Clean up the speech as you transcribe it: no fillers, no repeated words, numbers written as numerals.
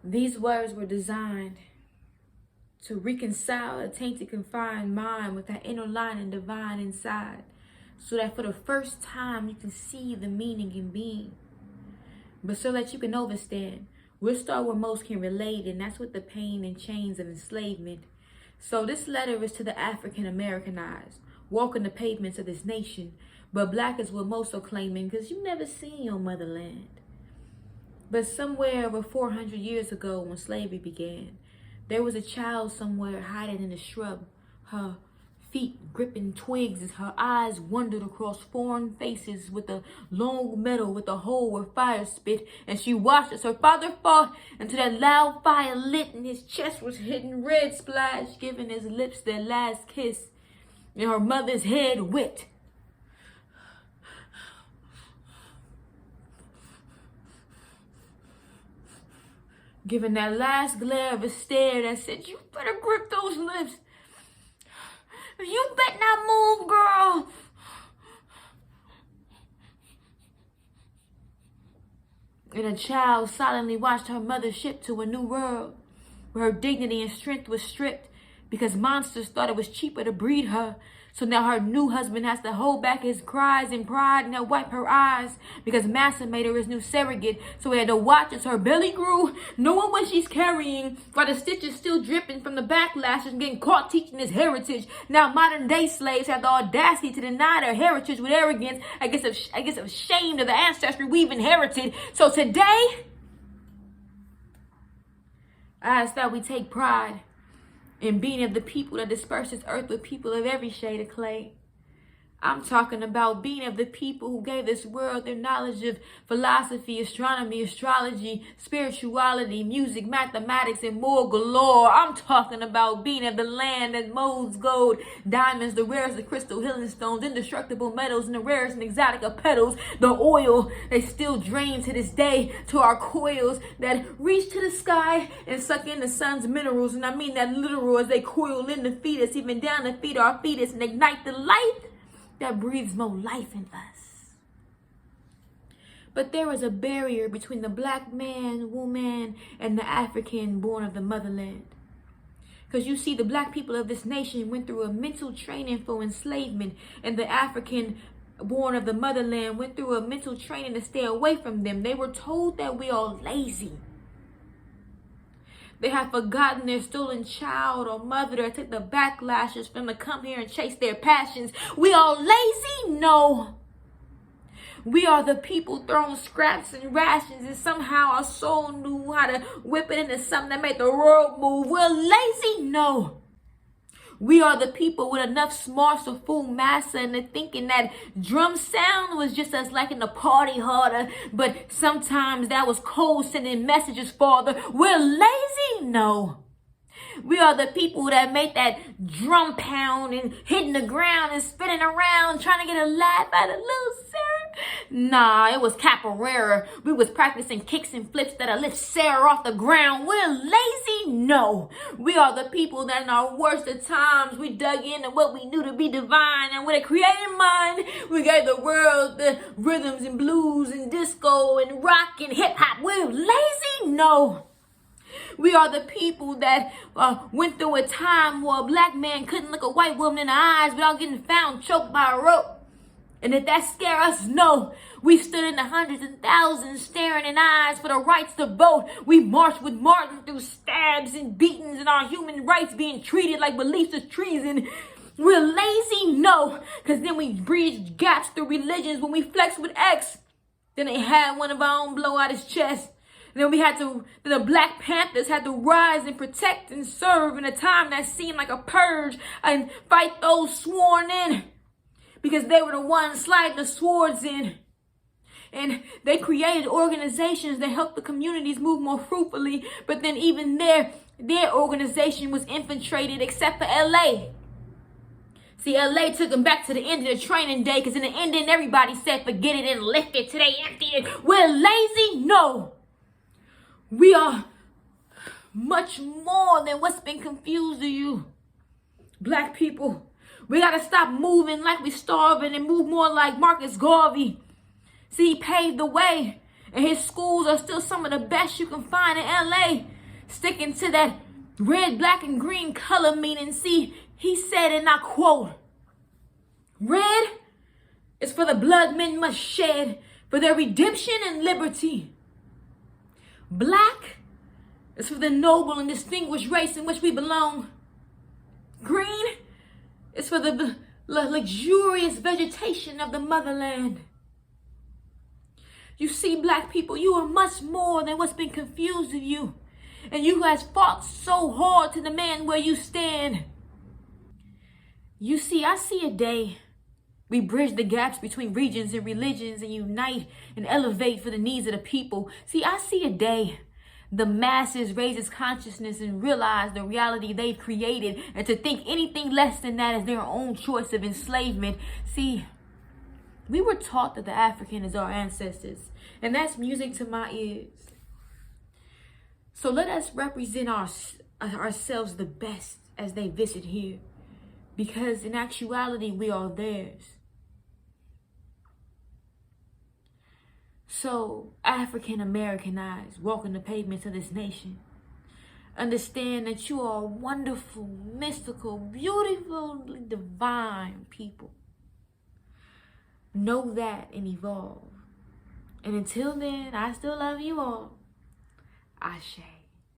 These words were designed to reconcile a tainted, confined mind with that inner line and divine inside, so that for the first time you can see the meaning in being. But so that you can understand, we'll start where most can relate, and that's with the pain and chains of enslavement. So this letter is to the African Americanized, walking the pavements of this nation, but black is what most are claiming, because you never seen your motherland. But somewhere over 400 years ago, when slavery began, there was a child somewhere hiding in a shrub, her feet gripping twigs as her eyes wandered across foreign faces with a long metal with a hole where fire spit, and she watched as her father fought until that loud fire lit and his chest was hitting red splash, giving his lips their last kiss, and her mother's head whipped. Giving that last glare of a stare that said, "You better grip those lips. You better not move, girl." And a child silently watched her mother shipped to a new world, where her dignity and strength was stripped because monsters thought it was cheaper to breed her. So now her new husband has to hold back his cries and pride and wipe her eyes because Massa made her his new surrogate. So he had to watch as her belly grew, knowing what she's carrying, while the stitches still dripping from the backlashes and getting caught teaching his heritage. Now modern day slaves have the audacity to deny their heritage with arrogance, I guess ashamed of the ancestry we've inherited. So today, I ask that we take pride in being of the people that disperse this earth with people of every shade of clay. I'm talking about being of the people who gave this world their knowledge of philosophy, astronomy, astrology, spirituality, music, mathematics, and more galore. I'm talking about being of the land that molds gold, diamonds, the rarest of crystal healing stones, indestructible metals, and the rarest and exotic of petals, the oil they still drain to this day to our coils that reach to the sky and suck in the sun's minerals. And I mean that literal, as they coil in the fetus, even down to feed our fetus and ignite the light that breathes more life in us. But there is a barrier between the black man, woman, and the African born of the motherland. Because you see, the black people of this nation went through a mental training for enslavement, and the African born of the motherland went through a mental training to stay away from them. They were told that we are lazy. They have forgotten their stolen child or mother that took the backlashes for them to come here and chase their passions. We are lazy? No. We are the people throwing scraps and rations, and somehow our soul knew how to whip it into something that made the world move. We're lazy? No. We are the people with enough smarts to fool massa into thinking that drum sound was just us liking the party harder, but sometimes that was cold sending messages farther. We're lazy? No. We are the people that make that drum pound and hitting the ground and spinning around trying to get a laugh out of little Sarah. Nah, it was capoeira. We was practicing kicks and flips that'll lift Sarah off the ground. We're lazy? No. We are the people that in our worst of times, we dug into what we knew to be divine, and with a creative mind, we gave the world the rhythms and blues and disco and rock and hip hop. We're lazy? No. We are the people that went through a time where a black man couldn't look a white woman in the eyes without getting found choked by a rope. And did that scare us? No. We stood in the hundreds and thousands staring in eyes for the rights to vote. We marched with Martin through stabs and beatings and our human rights being treated like beliefs of treason. We're lazy? No. Because then we bridged gaps through religions when we flexed with X. Then they had one of our own blow out his chest. And then the Black Panthers had to rise and protect and serve in a time that seemed like a purge and fight those sworn in, because they were the ones sliding the swords in. And they created organizations that helped the communities move more fruitfully. But then even their organization was infiltrated, except for LA. See, LA took them back to the end of the training day, because in the ending, everybody said, forget it and lift it till they empty it. We're lazy? No. We are much more than what's been confused to you. Black people, we got to stop moving like we're starving and move more like Marcus Garvey. See, he paved the way. And his schools are still some of the best you can find in LA. Sticking to that red, black, and green color meaning. See, he said, and I quote, red is for the blood men must shed for their redemption and liberty. Black is for the noble and distinguished race in which we belong. Green is for the luxurious vegetation of the motherland. You see, black people, you are much more than what's been confused of you. And you guys fought so hard to demand where you stand. You see, I see a day we bridge the gaps between regions and religions and unite and elevate for the needs of the people. See, I see a day the masses raise its consciousness and realize the reality they've created, and to think anything less than that is their own choice of enslavement. See, we were taught that the African is our ancestors, and that's music to my ears. So let us represent ourselves the best as they visit here, because in actuality, we are theirs. So, African Americanized, walking the pavements of this nation, understand that you are wonderful, mystical, beautiful, divine people. Know that and evolve. And until then, I still love you all. Ashe.